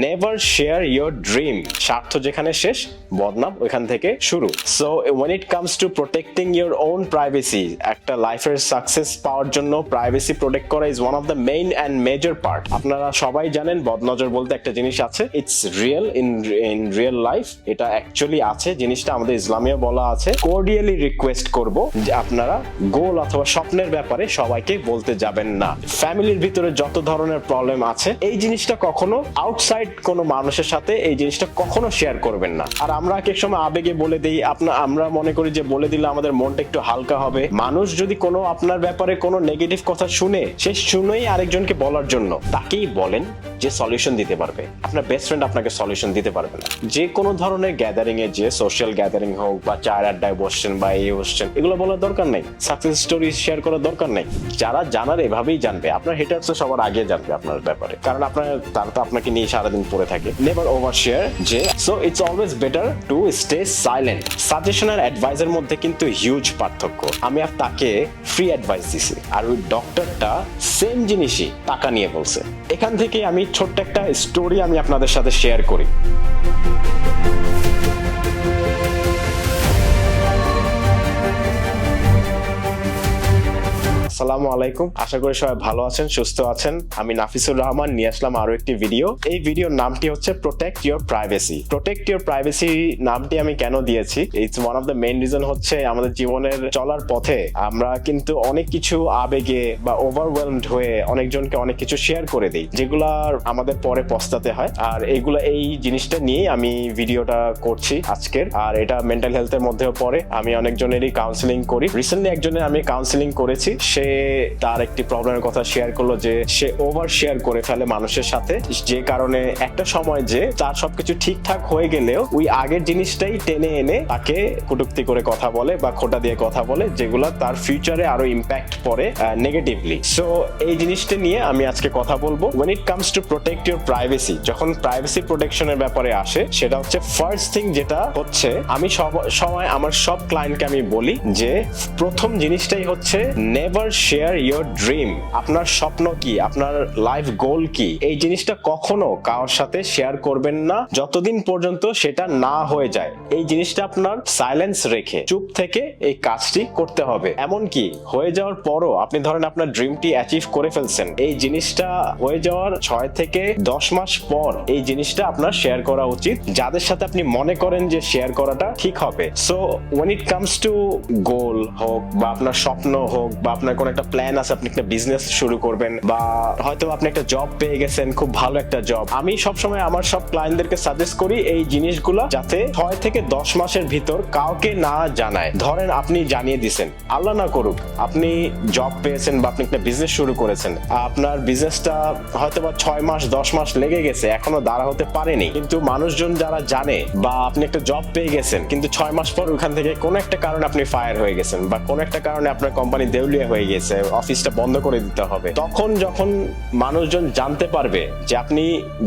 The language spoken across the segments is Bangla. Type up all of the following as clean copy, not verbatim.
Never share your dream. স্বার্থ যেখানে শেষ, বদনাম ওইখান থেকে শুরু। So when it comes to protecting your own privacy, একটা লাইফের সাকসেস পাওয়ার জন্য প্রাইভেসি প্রোটেক্ট করা is one of the main and major part. আপনারা সবাই জানেন বদনজর বলতে একটা জিনিস আছে, it's real in real life. এটা অ্যাকচুয়ালি আছে, জিনিসটা আমাদের ইসলামিয়া বলা আছে। কোর্ডিয়ালি রিকোয়েস্ট করব যে আপনারা গোল অথবা স্বপ্নের ব্যাপারে সবাইকে বলতে যাবেন না। ফ্যামিলির ভিতরে যত ধরনের প্রবলেম আছে, এই জিনিসটা কখনো আউটসাইড কোনো মানুষের সাথে এই জিনিসটা কখনো শেয়ার করবেন না। আর আমরা এক এক সময় আবেগে বলে দিই, আমরা মনে করি যে বলে দিলে আমাদের মনটা একটু হালকা হবে। মানুষ যদি কোনো আপনার ব্যাপারে কোনো নেগেটিভ কথা শুনে, সে শুনেই আরেকজনকে বলার জন্য তাকেই বলেন যে সলিউশন দিতে পারবে। আপনার বেস্ট ফ্রেন্ড আপনাকে সলিউশন দিতে পারবে না। যে কোনো ধরনের গ্যাদারিং এ, যে সোশ্যাল গ্যাদারিং হোক বা চায়ের আড্ডায় বসছেন বা এই বসছেন, এগুলো বলার দরকার নেই। সাকসেস স্টোরি শেয়ার করার দরকার নেই। যারা জানার এভাবেই জানবে। আপনার হেটার্স সবার আগে জানবে আপনার ব্যাপারে, কারণ তারা তো আপনাকে নিয়ে সারাদিন পড়ে থাকে। Never over share. যে so it's always better to stay silent. Suggestion আর অ্যাডভাইসের মধ্যে কিন্তু হিউজ পার্থক্য। আমি আর তাকে ফ্রি অ্যাডভাইস দিছি, আর ওই ডক্টরটা সেম জিনিসই টাকা নিয়ে বলছে। এখান থেকে আমি ছোট্ট একটা স্টোরি আমি আপনাদের সাথে শেয়ার করি। আসসালামু আলাইকুম, আশা করি সবাই ভালো আছেন, সুস্থ আছেন। আমি নাফিসুর রহমান নিয়ে আসলাম আরো একটি ভিডিও। এই ভিডিওর নামটি হচ্ছে protect your privacy. Protect your privacy নামটি আমি কেন দিয়েছি, it's one of the main reason হচ্ছে আমাদের জীবনের চলার পথে আমরা কিন্তু অনেক কিছু আবেগে বা ওভারওয়েলমড হয়ে অনেকজনকে অনেক কিছু শেয়ার করে দিই, যেগুলা আমাদের পরে পস্তাতে হয়। আর এই জিনিসটা নিয়ে আমি ভিডিওটা করছি আজকের। আর এটা মেন্টাল হেলথের মধ্যেও পড়ে। আমি অনেকজনেরই কাউন্সিলিং করি। রিসেন্টলি একজনের আমি কাউন্সিলিং করেছি। সে তার একটি প্রবলেমের কথা শেয়ার করলো যে সে ওভার শেয়ার করে ফেলে মানুষের সাথে, যে কারণে একটা সময় যে তার সবকিছু ঠিকঠাক হয়ে গেলেও ওই আগের জিনিসটাই টেনে এনে তাকে কটূক্তি করে কথা বলে বা খোঁটা দিয়ে কথা বলে, যেগুলো তার ফিউচারে আরো ইম্প্যাক্ট পড়ে নেগেটিভলি। সো এই জিনিসটা নিয়ে আমি আজকে কথা বলবো। when it comes to protect your privacy, যখন প্রাইভেসি প্রোটেকশনের ব্যাপারে আসে, সেটা হচ্ছে ফার্স্ট থিং যেটা হচ্ছে, আমি সময় আমার সব ক্লায়েন্টকে আমি বলি যে প্রথম জিনিসটাই হচ্ছে নেভার শেয়ার ইয়োর ড্রিম। আপনার স্বপ্ন কি, আপনার লাইফ গোল কি, এই জিনিসটা কখনো কারোর সাথে শেয়ার করবেন না যতদিন পর্যন্ত সেটা না হয়ে যায়। এই জিনিসটা আপনার সাইলেন্স রেখে চুপ থেকে এই কাজটি করতে হবে। এমনকি হয়ে যাওয়ার পরও আপনি ধরেন আপনার ড্রিমটি অ্যাচিভ করে ফেলছেন, এই জিনিসটা হয়ে যাওয়ার 6 থেকে 10 মাস পর এই জিনিসটা আপনার শেয়ার করা উচিত, যাদের সাথে আপনি মনে করেন যে শেয়ার করাটা ঠিক হবে। So when it comes to গোল হোক বা আপনার স্বপ্ন হোক বা আপনার কোনো একটা প্ল্যান আছে, আপনি একটা বিজনেস শুরু করবেন বা হয়তো আপনি একটা জব পেয়ে গেছেন, খুব ভালো একটা জব, আমি সবসময় আমার সব ক্লায়েন্টদেরকে সাজেস্ট করি এই জিনিসগুলো যাতে 6 থেকে 10 মাসের ভিতর কাউকে না জানায়। ধরেন আপনি জানিয়ে দিছেন, আল্লাহ না করুক আপনি জব পেয়েছেন বা আপনি একটা বিজনেস শুরু করেছেন, আপনার বিজনেসটা হয়তো বা 6 মাস 10 মাস লেগে গেছে, এখনো দাঁড়া হতে পারেনি, কিন্তু মানুষজন যারা জানে, বা আপনি একটা জব পেয়ে গেছেন কিন্তু 6 মাস পর ওখান থেকে কোনো একটা কারণে আপনি ফায়ার হয়ে গেছেন বা কোনো একটা কারণে আপনার কোম্পানি দেউলিয়া হয়ে গেছে, অফিসটা বন্ধ করে দিতে হবে, তখন যখন মানুষজন জানতে পারবে যে আপনি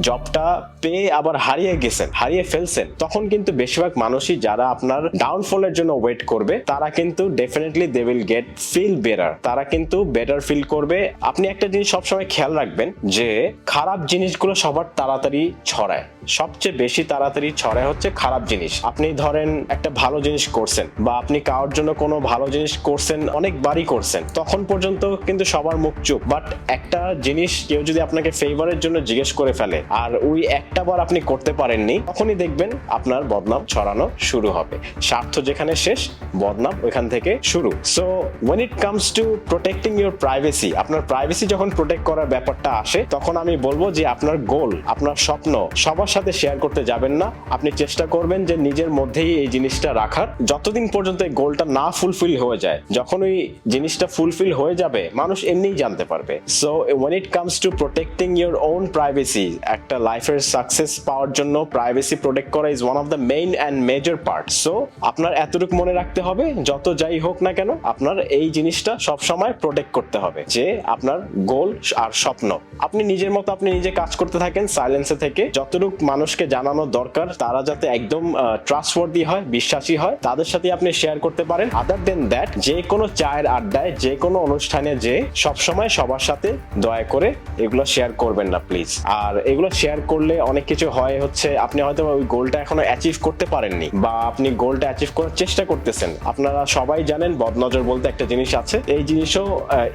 জবটা পেয়ে আবার হারিয়ে ফেলছেন, তখন কিন্তু বেশিরভাগ মানুষই যারা আপনার ডাউনফলের জন্য ওয়েট করবে, তারা কিন্তু definitely they will get feel better. তারা কিন্তু বেটার ফিল করবে। আপনি একটা জিনিস সবসময় খেয়াল রাখবেন যে খারাপ জিনিসগুলো সবার তাড়াতাড়ি ছড়ায়, সবচেয়ে বেশি তাড়াতাড়ি ছড়ায় হচ্ছে খারাপ জিনিস। আপনি ধরেন একটা ভালো জিনিস করছেন বা আপনি কারোর জন্য কোনো ভালো জিনিস করছেন, অনেকবারই করছেন, তখন পর্যন্ত কিন্তু সবার মুখ চুপ। বাট একটা জিনিস কেউ যদি আপনাকে ফেভারের জন্য জিজ্ঞেস করে ফেলে আর ওই একটা বার আপনি করতে পারেননি, তখনই দেখবেন আপনার বদনাম ছড়ানো শুরু হবে। স্বার্থ যেখানে শেষ, বদনাম ওইখান থেকে শুরু। So when it comes to protecting your privacy, আপনার প্রাইভেসি যখন প্রোটেক্ট করার ব্যাপারটা আসে, তখন আমি বলবো যে আপনার গোল, আপনার স্বপ্ন সবার সাথে শেয়ার করতে যাবেন না। আপনি চেষ্টা করবেন যে নিজের মধ্যেই এই জিনিসটা রাখার, যতদিন পর্যন্ত এই গোলটা না ফুলফিল হয়ে যায়। যখন ওই জিনিসটা ফুলফিল হয়ে যাবে, মানুষ এমনিই জানতে পারবে। So when it comes to protecting your own privacy, একটা লাইফের সাকসেস পাওয়ার জন্য প্রাইভেসি প্রোটেক্ট করা is one of the main and major part. So আপনার এতটুকু মনে রাখতে হবে, যত যাই হোক না কেন আপনার এই জিনিসটা সব সময় প্রোটেক্ট করতে হবে, যে আপনার গোল আর স্বপ্ন। আপনি নিজের মতো আপনি নিজে কাজ করতে থাকেন সাইলেন্সে থেকে। যতটুকু মানুষকে জানানো দরকার, তারা যাতে একদম ট্রাস্টওয়ার্দি হয়, বিশ্বাসী হয়, তাদের সাথে আপনি শেয়ার করতে পারেন। আদার দেন দ্যাট, যে কোনো চায়ের আড্ডায়, যে কোনো অনুষ্ঠানে যে সবসময় সবার সাথে দয়া করে এগুলো শেয়ার করবেন না প্লিজ। আর এগুলো শেয়ার করলে অনেক কিছু হয় হচ্ছে, আপনি হয়তো ওই গোলটা এখনো অ্যাচিভ করতে পারেননি, বা আপনি গোলটা অ্যাচিভ করার চেষ্টা করতেছেন। আপনারা সবাই জানেন বদনজর বলতে একটা জিনিস আছে, এই জিনিসও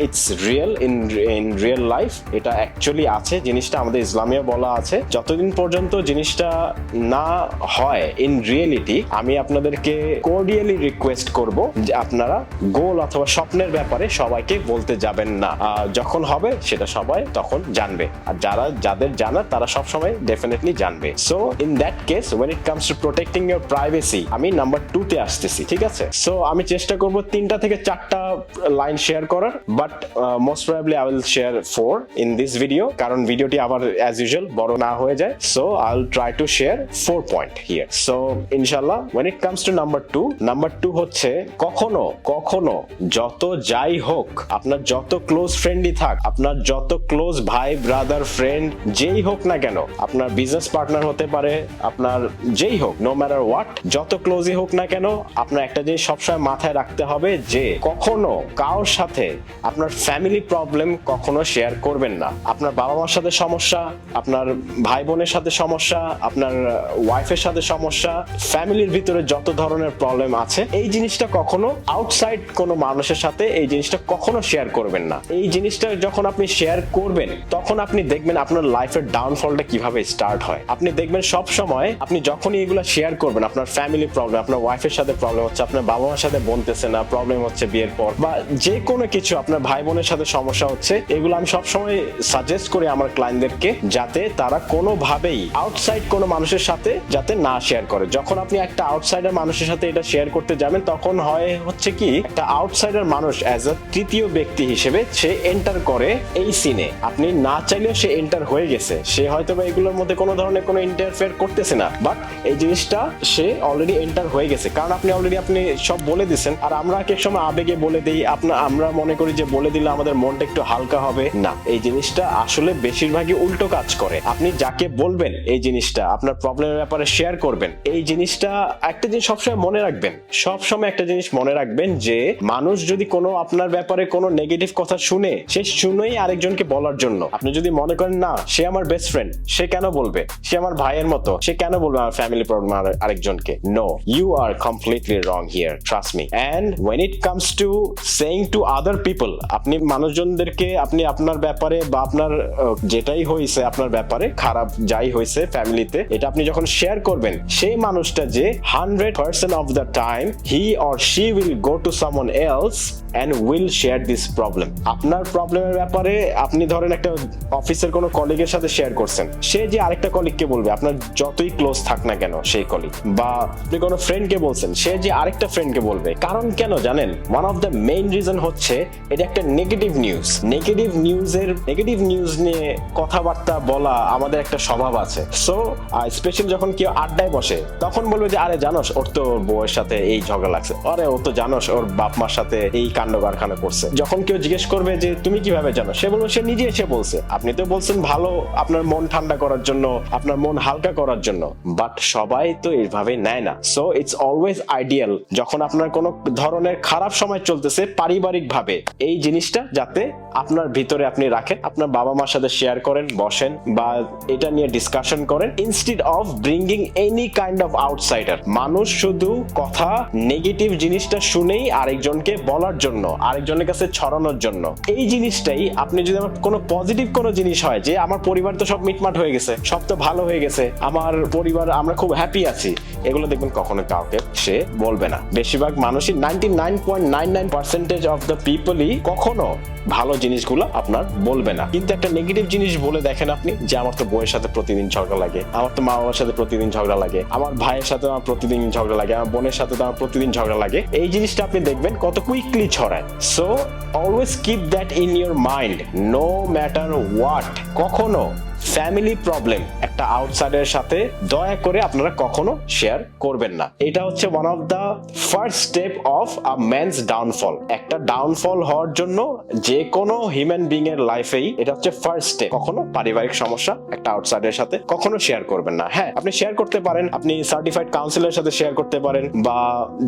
it's real in real life, এটা অ্যাকচুয়ালি আছে জিনিসটা, আমাদের ইসলামেও বলা আছে। যতদিন পর্যন্ত জিনিসটা না হয় ইন রিয়েলিটি, আমি আপনাদেরকে কোর্ডিয়ালি রিকোয়েস্ট করব যে আপনারা গোল অথবা স্বপ্নের ব্যাপারে সবাইকে বলতে যাবেন না। যখন হবে সেটা সবাই তখন জানবে, আর যাদের জানার তারা সবসময় ডেফিনেটলি জানবে। So in that case when it comes to protecting your privacy, আমি নাম্বার 2 তে আসতেছি, ঠিক আছে? সো আমি চেষ্টা করব 3টা থেকে 4টা লাইন শেয়ার করার, but most probably I will share 4 in this video, কারণ ভিডিওটি আবার অ্যাজ ইউজুয়াল বড় না হয়ে যায়। So I will try to share 4 point here. So ইনশাআল্লাহ when it comes to number 2 হচ্ছে কখনো যত যাই হোক, আপনার যত ক্লোজ ফ্রেন্ডই থাক, আপনার যত ক্লোজ ভাই ব্রাদার ফ্রেন্ড যেই হোক না কেন, আপনার বিজনেস পার্টনার হতে পারে, আপনার যেই হোক, নো ম্যাটার হোয়াট, যত ক্লোজই হোক না কেন, আপনার একটা জিনিস সবসময় মাথায় রাখতে হবে যে কখনো কারোর সাথে আপনার ফ্যামিলি প্রবলেম কখনো শেয়ার করবেন না। আপনার বাবা মার সাথে সমস্যা, আপনার ভাই বোনের সাথে সমস্যা, আপনার ওয়াইফের সাথে সমস্যা, ফ্যামিলির ভিতরে যত ধরনের প্রবলেম আছে, এই জিনিসটা কখনো আউটসাইড কোনো মানুষের সাথে এই জিনিসটা কখনো শেয়ার করবেন না। এই জিনিসটা যখন আপনি শেয়ার করবেন, তখন আপনি দেখবেন আপনার লাইফের ডাউনফলটা কিভাবে স্টার্ট হয়। আপনি দেখবেন সব সময় আপনি যখনই এগুলো শেয়ার করবেন, আপনার ফ্যামিলি প্রবলেম, আপনার ওয়াইফের সাথে প্রবলেম হচ্ছে, আপনার বাবা মার সাথে বলতেছে না, প্রবলেম হচ্ছে বিয়ের পর, বা যে কোনো কিছু আপনার ভাই বোনের সাথে সমস্যা হচ্ছে, এগুলো আমি সবসময় সাজেস্ট করি আমার ক্লায়েন্টদেরকে যাতে তারা কোনোভাবেই আউটসাইড কোনো মানুষের সাথে যাতে না শেয়ার করে। যখন আপনি একটা আউটসাইডার মানুষের সাথে এটা শেয়ার করতে যাবেন, তখন হয় হচ্ছে কি, একটা আউটসাইডার মানুষ অ্যাজ আ তৃতীয় ব্যক্তি হিসেবে সে এন্টার করে এই সিনে। আপনি না চাইলেও সে এন্টার হয়ে গেছে, সে হয়তো বা এগুলোর মধ্যে কোনো ধরনের কোনো ইন্টারফেয়ার করতেছে না, বাট এই জিনিসটা সে অলরেডি এন্টার হয়ে গেছে, কারণ আপনি সব বলে দিচ্ছেন। আর আমরা এক সময় আবেগে বলে দিই, আমরা মনে করি যে বলে দিলে আমাদের মনটা একটু হালকা হবে। না, এই জিনিসটা আসলে বেশিরভাগই উল্টো কাজ করে। আপনি যাকে বলবেন এই জিনিসটা, আপনার প্রবলেমের ব্যাপারে শেয়ার করবেন, এই জিনিসটা একটা জিনিস সবসময় মনে রাখবেন, সবসময় একটা জিনিস মনে রাখবেন যে মানুষ যদি কোনো আপনার ব্যাপারে কোনো নেগেটিভ কথা শুনে, সে শুনেই আরেকজনকে বলার জন্য। আপনি যদি মনে করেন না সে আমার বেস্ট ফ্রেন্ড, সে কেন বলবে, সে আমার ভাইয়ের মতো, সে কেন বলবে আমার ফ্যামিলি প্রবলেম আরেকজনকে, no, you are completely wrong here, trust me. And when it comes to saying to other people, আপনি মানুষজনদেরকে আপনি আপনার ব্যাপারে বা আপনার যেটাই হয়েছে আপনার ব্যাপারে খারাপ যাই হয়েছে ফ্যামিলিতে, এটা আপনি যখন শেয়ার করবেন, সেই মানুষটা যে 100% of the time he or she will go to someone else and will share this problem. আপনার প্রবলেমের ব্যাপারে আপনি ধরেন একটা অফিসের কোনো কলিগের সাথে শেয়ার করছেন, সে যে আরেকটা কলিগকে বলবে, আপনার যতই ক্লোজ থাক না কেন সেই কলিগ, বা আপনি কোনো ফ্রেন্ডকে বলছেন, সে যে আরেকটা ফ্রেন্ডকে বলবে। কারণ কেন জানেন? One of the main reason হচ্ছে এটা একটা নেগেটিভ নিউজ নিয়ে কথাবার্তা বলা আমাদের একটা স্বভাব আছে। সো স্পেশালি যখন কেউ আড্ডায় বসে, তখন বলবে যে আরে জানোস ওর তো বউয়ের সাথে এই ঝগড়া লাগছে, আরে ও তো জানোস ওর বাপ মার সাথে এই কাণ্ড কারখানা করছে। যখন কেউ জিজ্ঞেস করবে যে তুমি কিভাবে জানো, সে বলবে সে নিজে এসে বলছে। আপনি তো বলছেন ভালো, আপনার মন ঠান্ডা করার জন্য, আপনার মন হালকা করার জন্য, বাট সবাই তো এইভাবে নেয় না। সো ইটস অলওয়েজ আইডিয়াল যখন আপনার কোনো ধরনের খারাপ সময় চলতেছে পারিবারিক ভাবে, এই জিনিসটা যাতে আপনার ভিতরে আপনি রাখেন, আপনার বাবা মার সাথে শেয়ার করেন, বসেন বা এটা নিয়ে ডিসকাশন করেন, instead of bringing any kind of outsider. মানুষ শুধু কথা নেগেটিভ জিনিসটা শুনেই আরেকজনকে বলার জন্য, আরেকজনের কাছে ছড়ানোর জন্য। এই জিনিসটাই আপনি যদি আমার কোনো পজিটিভ কোনো জিনিস হয় যে আমার পরিবার তো সব মিটমাট হয়ে গেছে, সব তো ভালো হয়ে গেছে, আমার পরিবার আমরা খুব হ্যাপি আছি, এগুলো দেখবেন কখনো কাউকে সে বলবে না। বেশিরভাগ মানুষই 99.99% অফ দ্য পিপলই কখনো ভালো জিনিসগুলো আপনার বলবে না। কিন্তু একটা নেগেটিভ জিনিস বলে দেখেন আপনি, যে আমার তো বউয়ের সাথে প্রতিদিন ঝগড়া লাগে, আমার তো মা বাবার সাথে প্রতিদিন ঝগড়া লাগে, আমার ভাইয়ের সাথে আমার প্রতিদিন ঝগড়া লাগে, আমার বোনের সাথে তো আমার প্রতিদিন ঝগড়া লাগে। এই জিনিসটা আপনি দেখবেন কত কুইকলি ছড়ায়। So always keep that in your mind, no matter what. কখনো ফ্যামিলি প্রবলেম একটা আউটসাইডারের সাথে দয়া করে আপনারা কখনো শেয়ার করবেন না। এটা হচ্ছে one of the first step of a man's downfall. একটা ডাউনফল হওয়ার জন্য যে কোনো হিউম্যান বিং এর লাইফেই এটা হচ্ছে ফার্স্ট স্টেপ। কখনো পারিবারিক সমস্যা একটা আউটসাইডারের সাথে কখনো শেয়ার করবেন না। হ্যাঁ, আপনি শেয়ার করতে পারেন, আপনি সার্টিফাইড কাউন্সিলরের সাথে শেয়ার করতে পারেন, বা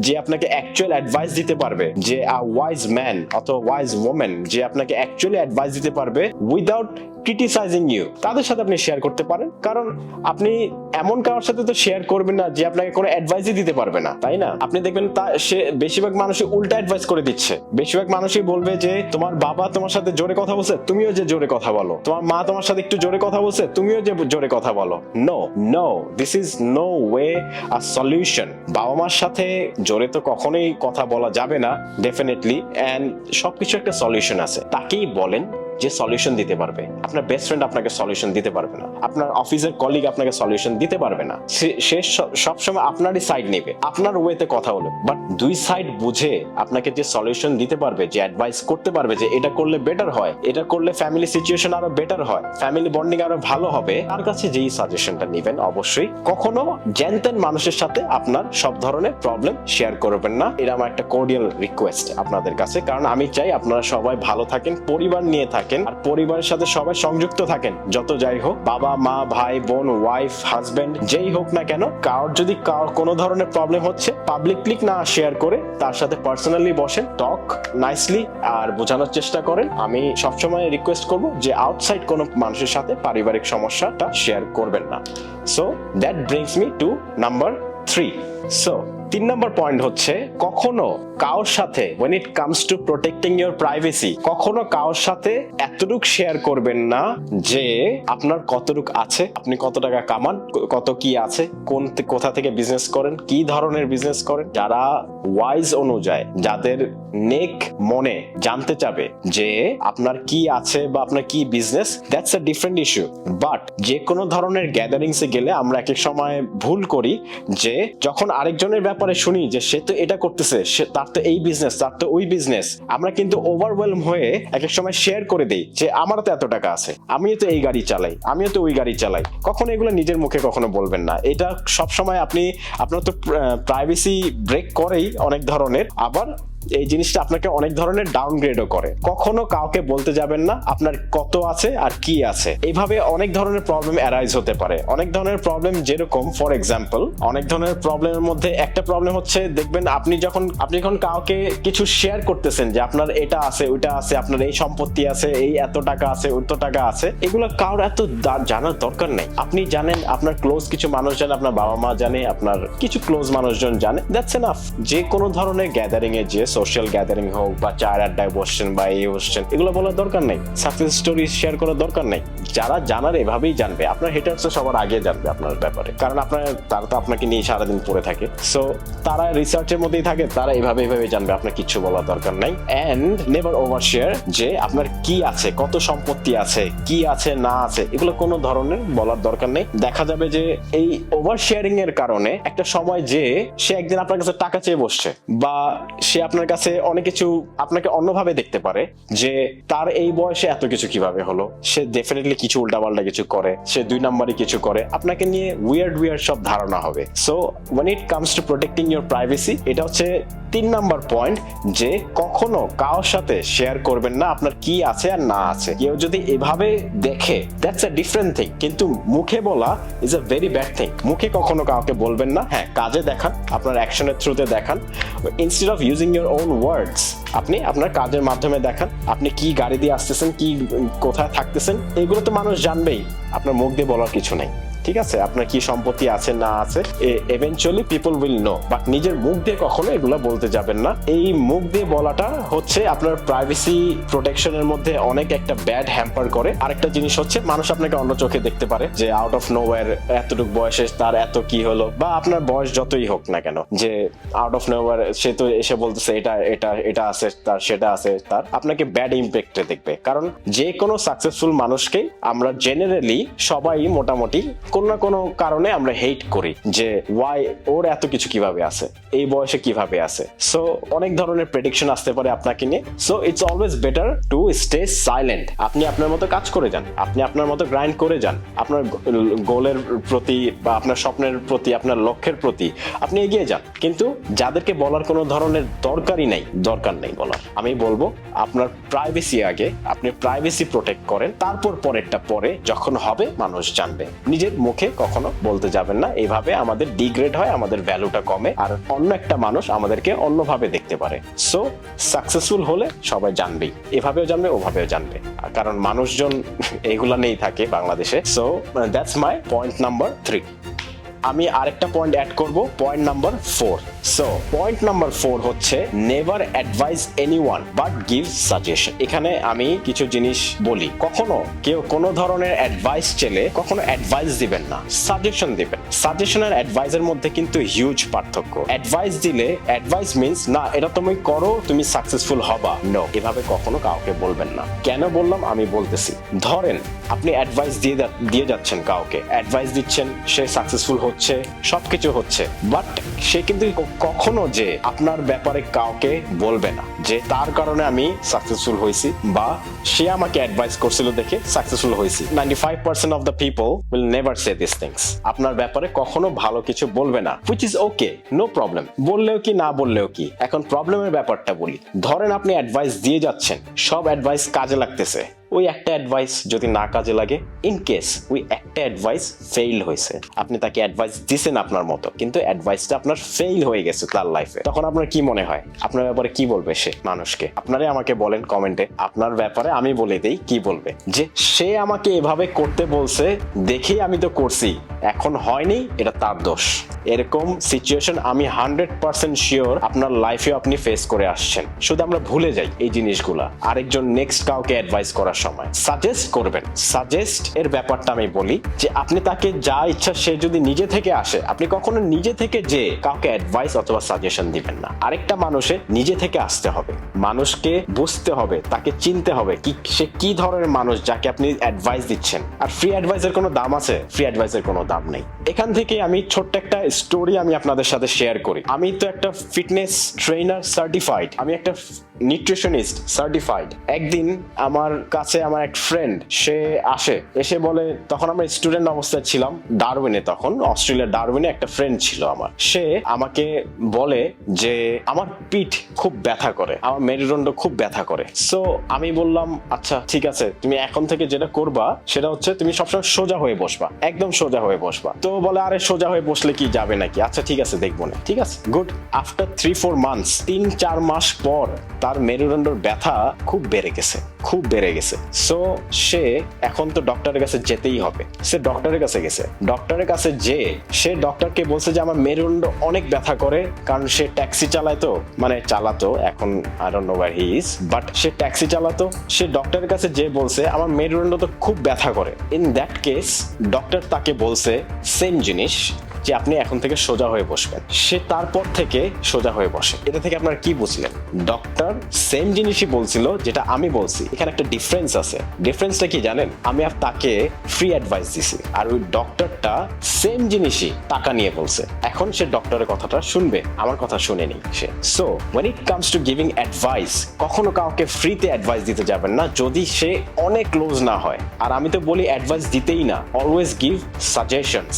যে আপনাকে অ্যাকচুয়াল অ্যাডভাইস দিতে পারবে, যে আ ওয়াইজ ম্যান অথবা ওয়াইজ ওমেন যে আপনাকে অ্যাকচুয়ালি অ্যাডভাইস দিতে পারবে উইদাউট ক্রিটিসাইজিং ইউ, তাদের সাথে আপনি শেয়ার করতে পারেন। কারণ আপনি এমন কারোর সাথে তো শেয়ার করবেন না যে আপনাকে কোনো অ্যাডভাইসই দিতে পারবে না, তাই না? আপনি দেখবেন সে বেশিরভাগ মানুষই উল্টা অ্যাডভাইস করে দিচ্ছে। বেশিরভাগ মানুষই বলবে যে তোমার বাবা তোমার সাথে জোরে কথা বলছে, তুমিও যে জোরে কথা বলো। তোমার মা তোমার সাথে একটু জোরে কথা বলছে, তুমিও যে জোরে কথা বলো। No no, this is no way a solution. বাবা মার সাথে জোরে তো কখনোই কথা বলা যাবে না, ডেফিনেটলি। এন্ড সবকিছু একটা সলিউশন আছে। তাকেই বলেন যে সলিউশন দিতে পারবে। আপনার বেস্ট ফ্রেন্ড আপনাকে সলিউশন দিতে পারবে না, আপনার অফিসের কলিগ আপনাকে সলিউশন দিতে পারবে না। সে সবসময় আপনারই সাইড নেবে, আপনার ওয়েতে কথা বলে। বাট দুই সাইড বুঝে আপনাকে যে সলিউশন দিতে পারবে, যে অ্যাডভাইস করতে পারবে যে এটা করলে বেটার হয়, এটা করলে ফ্যামিলি সিচুয়েশন আরো বেটার হয়, ফ্যামিলি বন্ডিং আরো ভালো হবে, তার কাছে যেই সাজেশনটা নেবেন। অবশ্যই কখনো জ্যানতেন মানুষের সাথে আপনার সব ধরনের প্রবলেম শেয়ার করবেন না। এটা আমার একটা কোর্ডিয়াল রিকোয়েস্ট আপনাদের কাছে। কারণ আমি চাই আপনারা সবাই ভালো থাকেন, পরিবার নিয়ে থাকেন, আর পরিবারের সাথে সবাই সংযুক্ত থাকেন। যত যাই হোক, বাবা মা ভাই বোন ওয়াইফ হাজবেন্ড যেই হোক না কেন, কারোর যদি কোনো ধরনের প্রবলেম হচ্ছে, পাবলিকলি না শেয়ার করে তার সাথে পার্সোনালি বসেন, টক নাইসলি, আর বোঝানোর চেষ্টা করেন। আমি সবসময় রিকোয়েস্ট করব যে আউটসাইড কোনো মানুষের সাথে পারিবারিক সমস্যাটা শেয়ার করবেন না। So that brings me two number 3. So 3 number point হচ্ছে, কখনো কারোর সাথে when it comes to protecting your privacy, কখনো কারোর সাথে এতটুক শেয়ার করবেন না যে আপনার কতটুক আছে, আপনি কত টাকা কামান, কত কি আছে, কোথা থেকে বিজনেস করেন, কি ধরনের বিজনেস করেন। যারা ওয়াইজ অনুযায়ী, যাদের নেক মনে জানতে চাবে যে আপনার কি আছে বা আপনার কি business, that's a different issue. But যে কোনো ধরনের গ্যাদারিংসে গেলে আমরা এক এক সময় ভুল করি, যে যখন আরেকজনের ব্যাপারে শুনি যে সে তো এটা করতেছে, তার তো এই বিজনেস, তার তো ওই বিজনেস, আমরা কিন্তু ওভারওয়েলম হয়ে এক এক সময় শেয়ার করে দিই যে আমারও তো এত টাকা আছে, আমিও তো এই গাড়ি চালাই, আমিও তো ওই গাড়ি চালাই। কখনো এগুলো নিজের মুখে কখনো বলবেন না। এটা সবসময় আপনার তো প্রাইভেসি ব্রেক করেই অনেক ধরনের, আবার এই জিনিসটা আপনাকে অনেক ধরনের ডাউনগ্রেডও করে। কখনো কাউকে বলতে যাবেন না আপনার কত আছে আর কি আছে। এইভাবে অনেক ধরনের প্রবলেম অ্যারাইজ হতে পারে। অনেক ধরনের প্রবলেম, যেরকম ফর এক্সাম্পল, অনেক ধরনের প্রবলেমের মধ্যে একটা প্রবলেম হচ্ছে, দেখবেন আপনি যখন কাউকে কিছু শেয়ার করতেছেন যে আপনার এটা আছে ওইটা আছে, আপনার এই সম্পত্তি আছে, এই এত টাকা আছে, এত টাকা আছে, এগুলো কারোর এত জানার দরকার নেই। আপনি জানেন, আপনার ক্লোজ কিছু মানুষ জানে, আপনার বাবা মা জানে, আপনার কিছু ক্লোজ মানুষজন জানে, দ্যাটস এনাফ। যে কোনো ধরনের গ্যাদারিং এ, যে সোশ্যাল গ্যাদারিং হোক বা চায়ের আড্ডায় বসছেন বা এই বসছেন, এগুলো বলার দরকার নেই। সাকসেস স্টোরি শেয়ার করার দরকার নেই। যারা জানার এভাবেই জানবে, আপনার হেটার্স সবার আগে জানবে আপনার ব্যাপারে, কারণ তারা তো আপনাকে নিয়ে সারাদিন পড়ে থাকে। সো তারা রিসার্চের মধ্যেই থাকে, তারা এভাবে জানবে, আপনার কিছু বলার দরকার নাই। এন্ড নেভার ওভার শেয়ার, যে আপনার কি আছে, কত সম্পত্তি আছে, কি আছে না আছে, এগুলো কোনো ধরনের বলার দরকার নেই। দেখা যাবে যে এই ওভার শেয়ারিং এর কারণে একটা সময় যে সে একদিন আপনার কাছে টাকা চেয়ে বসছে, বা সে আপনার কাছে অনেক কিছু আপনাকে অন্যভাবে দেখতে পারে, যে তার এই বয়সে এত কিছু কিভাবে হলো, সে ডেফিনেটলি কিছু উল্টাপাল্টা কিছু করে, সে 2 নম্বরই কিছু করে, আপনাকে নিয়ে উইয়ার্ড সব ধারণা হবে। So when it comes to protecting your privacy, এটা হচ্ছে 3 নম্বর পয়েন্ট, যে কখনো কারোর সাথে শেয়ার করবেন না আপনার কি আছে আর না আছে। কেউ যদি এভাবে দেখে, দ্যাটস আ ডিফারেন্ট থিং, কিন্তু মুখে বলা is a very bad thing. মুখে কখনো কাউকে বলবেন না। হ্যাঁ, কাজে দেখান, আপনার অ্যাকশনের থ্রুতে দেখান। Instead of using your own words, আপনি আপনার কাজের মাধ্যমে দেখান। আপনি কি গাড়ি দিয়ে আসতেছেন, কি কোথায় থাকতেছেন, এগুলো তো মানুষ জানবেই, আপনার মুখ দিয়ে বলার কিছু নেই। ঠিক আছে, আপনার কি সম্পত্তি আছে না আছে, এভেনচুয়ালি পিপল উইল নো, বাট নিজের মুখ দিয়ে কখনো এগুলো বলতে যাবেন না। এই মুখ দিয়ে বলাটা হচ্ছে আপনার প্রাইভেসি প্রোটেকশনের মধ্যে অনেক একটা ব্যাড হ্যাম্পার করে। আরেকটা জিনিস হচ্ছে, মানুষ আপনাকে অন্য চোখে দেখতে পারে, যে আউট অফ নোওয়্যার এতটুকু বয়সে তার এত কি হলো, বা আপনার বয়স যতই হোক না কেন, যে আউট অফ নোওয়্যার সে তো এসে বলতেছে এটা এটা এটা আছে তার, সেটা আছে তার, আপনাকে ব্যাড ইম্প্যাক্টে দেখবে। কারণ যে কোনো সাকসেসফুল মানুষকে আমরা জেনারেলি সবাই মোটামুটি কোনো না কোনো কারণে আমরা হেট করি যে ওয়াই ওর এত কিছু কিভাবে আছে, এই বয়সে কিভাবে আছে। সো অনেক ধরনের প্রেডিকশন আসতে পারে আপনাকে নিয়ে। So it's always better to stay silent. আপনি আপনার মতো কাজ করে যান, আপনি আপনার মতো গ্রাইন্ড করে যান, আপনার গোলের প্রতি বা আপনার স্বপ্নের প্রতি, আপনার লক্ষ্যের প্রতি আপনি এগিয়ে যান। কিন্তু যাদেরকে বলার কোনো ধরনের দরকার নেই বলার, আমি বলবো আপনার প্রাইভেসি আগে, আপনি প্রাইভেসি প্রোটেক্ট করেন, তারপর পরেরটা পরে যখন হবে মানুষ জানবে। নিজের মুখে কখনো বলতে যাবেন না, এইভাবে আমাদের ডিগ্রেড হয়, আমাদের ভ্যালুটা কমে, আর অন্য একটা মানুষ আমাদেরকে অন্যভাবে দেখতে পারে। সো সাকসেসফুল হলে সবাই জানবেই, এভাবেও জানবে ওভাবেও জানবে, কারণ মানুষজন এইগুলা নেই থাকে বাংলাদেশে। So that's my point number 3। আমি আরেকটা পয়েন্ট অ্যাড করব, point number 4। So point number 4 হচ্ছে never advice anyone but give suggestion. এখানে আমি কিছু জিনিস বলি, কখনো কেউ কোনো ধরনের অ্যাডভাইস চেলে কখনো অ্যাডভাইস দিবেন না, সাজেশন দিবেন। সাজেশন আর অ্যাডভাইসের মধ্যে কিন্তু হিউজ পার্থক্য। অ্যাডভাইস দিলে, অ্যাডভাইস মিন্স না এটা তুমি করো তুমি সাকসেসফুল হবা, নো, এভাবে কখনো কাউকে বলবেন না। কেন বললাম আমি বলতেছি। ধরেন আপনি অ্যাডভাইস দিয়ে যাচ্ছেন কাউকে, অ্যাডভাইস দিচ্ছেন, সে সাকসেসফুল হচ্ছে, সবকিছু হচ্ছে, বাট সে কিন্তু কখনো যে আপনার ব্যাপারে কাউকে বলবে না যে তার কারণে আমি সাকসেসফুল হয়েছি বা সে আমাকে অ্যাডভাইস করছিল দেখে সাকসেসফুল হয়েছি। 95% of the people will never say this things. আপনার ব্যাপারে কখনো ভালো কিছু বলবে না, which is okay, no problem. বললেও কি না বললেও কি। এখন প্রবলেমের ব্যাপারটা বলি। ধরেন আপনি অ্যাডভাইস দিয়ে যাচ্ছেন, সব অ্যাডভাইস কাজে লাগতেছে, ওই একটা অ্যাডভাইস যদি না কাজে লাগে, ইন কেস ওই একটা অ্যাডভাইস ফেইল হয়েছে, আপনি তাকে অ্যাডভাইস দিছেন আপনার মতো, কিন্তু অ্যাডভাইসটা আপনার ফেইল হয়ে গেছে তার লাইফে, তখন আপনার কি মনে হয়? আপনার ব্যাপারে কি বলবে সে মানুষকে? আপনারাই আমাকে বলেন কমেন্টে, আপনার ব্যাপারে আমি বলে দেই কি বলবে, যে সে আমাকে এভাবে করতে বলছে দেখেই আমি তো করছি, এখন হয়নি, এটা তার দোষ। এরকম সিচুয়েশন আমি 100% শিওর আপনার লাইফে আপনি ফেস করে আসছেন। শুধু আমরা ভুলে যাই এই জিনিসগুলা আরেকজন নেক্সট কাউকে অ্যাডভাইস করার সময়। সাজেস্ট করবেন, সাজেস্ট এর ব্যাপারটা আমি বলি যে আপনি তাকে যা ইচ্ছা, সে যদি নিজে থেকে আসে, আপনি কখনো নিজে থেকে যে কাউকে অ্যাডভাইস অথবা সাজেশন দিবেন না। আরেকটা মানুষে নিজে থেকে আসতে হবে, মানুষকে বুঝতে হবে, তাকে চিনতে হবে কি সে কি ধরনের মানুষ যাকে আপনি অ্যাডভাইস দিচ্ছেন। আর ফ্রি অ্যাডভাইসের কোনো দাম আছে? ফ্রি অ্যাডভাইসের কোনো দাম নেই। এখান থেকে আমি ছোট্ট একটা স্টোরি আমি আপনাদের সাথে শেয়ার করি। আমি তো একটা ফিটনেস ট্রেনার সার্টিফাইড, আমি একটা নিউট্রিশনিস্ট সার্টিফাইড। একদিন আমার কাছে আমার এক ফ্রেন্ড সে আসে, এসে বলে, তখন আমরা স্টুডেন্ট অবস্থায় ছিলাম ডারউইনে, তখন অস্ট্রেলিয়ার ডারউইনে একটা ফ্রেন্ড ছিল আমার। সে আমাকে বলে যে আমার পিঠ খুব ব্যথা করে, আমার মেরুদণ্ড খুব ব্যথা করে। সো আমি বললাম আচ্ছা ঠিক আছে, তুমি এখন থেকে যেটা করবা সেটা হচ্ছে তুমি সবসময় সোজা হয়ে বসবা, একদম সোজা হয়ে বসবা। তো বলে আরে সোজা হয়ে বসলে কি যাবে নাকি? আচ্ছা ঠিক আছে দেখবো না। ঠিক আছে, গুড। আফটার 3-4 মান্থস, 3-4 মাস পর তার মেরুদণ্ডের ব্যথা খুব বেড়ে গেছে। সো সে এখন তো ডক্টরের কাছে যেতেই হবে। সে ডক্টরের কাছে গেছে, ডক্টরের কাছে যে সে ডক্টরকে বলছে যে আমার মেরুদণ্ড অনেক ব্যথা করে, কারণ সে ট্যাক্সি চালাতো, এখন I don't know wire he is, but say taxi চালাতো। সে ডক্টরের কাছে যে বলছে আমার মেরুদণ্ড তো খুব ব্যথা করে। ইন দ্যাট কেস ডক্টর তাকে বলছে সেম জিনিস, যে আপনি এখন থেকে সোজা হয়ে বসবেন। সে তারপর থেকে সোজা হয়ে বসে। এটা থেকে আপনারা কি বুঝলেন? ডক্টর সেম জিনিসই বলছিল যেটা আমি বলছি, এখানে একটা ডিফারেন্স আছে। ডিফারেন্সটা কি জানেন? আমি আর তাকে ফ্রি অ্যাডভাইস দিছি, আর ওই ডক্টরটা সেম জিনিসই টাকা নিয়ে বলছে। এখন সে ডক্টরের কথাটা শুনবে, আমার কথা শুনেনি সে। So when it comes to giving advice, কখনো কাউকে ফ্রিতে অ্যাডভাইস দিতে যাবেন না যদি সে অনেক ক্লোজ না হয়। আর আমি তো বলি অ্যাডভাইস দিতেই না, অলওয়েজ গিভ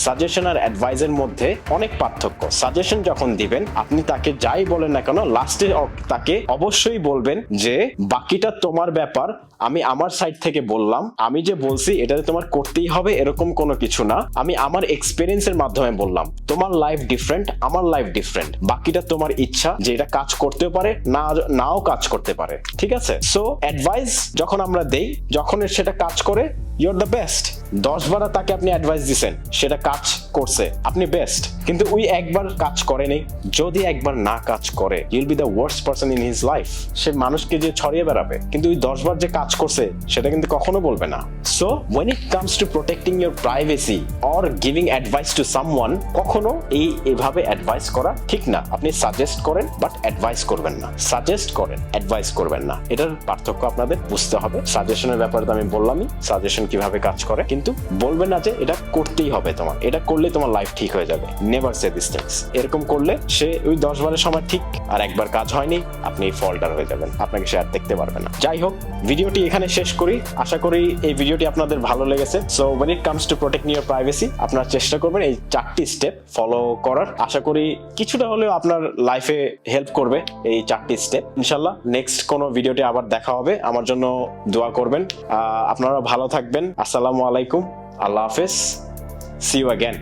সাজেশন আর অ্যাডভাইসের মধ্যে অনেক পার্থক্য। সাজেশন যখন দিবেন, আপনি তাকে যাই বলেন না কেন, লাস্টে তাকে অবশ্যই বলবেন যে বাকিটা তোমার ব্যাপার, আমি আমার সাইড থেকে বললাম, আমি যে বলছি এটাতে তোমার করতেই হবে এরকম কোনো কিছু না, আমি আমার এক্সপেরিয়েন্সের মাধ্যমে বললাম। তোমার লাইফ ডিফারেন্ট, আমার লাইফ ডিফারেন্ট, বাকিটা তোমার ইচ্ছা যে এটা কাজ করতেও পারে, নাও কাজ করতে পারে। ঠিক আছে? সো অ্যাডভাইস যখন আমরা দেই, যখন সেটা কাজ করে, ইউর দ্য বেস্ট। 10 বার তাকে আপনি অ্যাডভাইস দিচ্ছেন, সেটা কাজ করছে, আপনি বেস্ট। কিন্তু ওই একবার কাজ করেনি, যদি একবার না কাজ করে, you'll be the worst person in his life. সে মানুষকে যে ছড়িয়ে বেড়াবে, কিন্তু ওই 10 বার যে কাজ কাজ করছে সেটা কিন্তু কখনো বলবে না। So when it comes to protecting your privacy or giving advice to someone, কখনো এভাবে অ্যাডভাইস করা ঠিক না। আপনি সাজেস্ট করেন বাট অ্যাডভাইস করবেন না, সাজেস্ট করেন অ্যাডভাইস করবেন না, এটার পার্থক্য আপনাদের বুঝতে হবে। সাজেশনের ব্যাপারে তো আমি বললামই সাজেশন কিভাবে কাজ করে, কিন্তু বলবেন না যে এটা করতেই হবে, তোমার এটা করলে তোমার লাইফ ঠিক হয়ে যাবে। Never say this things. এরকম করলে সে ওই 10 বারের সময় ঠিক আর একবার কাজ হয়নি, আপনি ফল্টার হয়ে যাবেন, আপনাকে সে আর দেখতে পারবে না। যাই হোক, ভিডিওটি এখানে শেষ করি। আশা করি এই ভিডিওটি আপনাদের ভালো লেগেছে। So when it comes to protecting your privacy, আপনারা চেষ্টা করবেন এই 4টি স্টেপ ফলো করার। আশা করি কিছুটা হলেও আপনার লাইফে হেল্প করবে এই 4টি স্টেপ। ইনশাল্লাহ নেক্সট কোনো ভিডিওতে আবার দেখা হবে। আমার জন্য দোয়া করবেন। আপনারা ভালো থাকবেন। আসসালামু আলাইকুম, আল্লাহ হাফেজ, সি ইউ অ্যাগেন।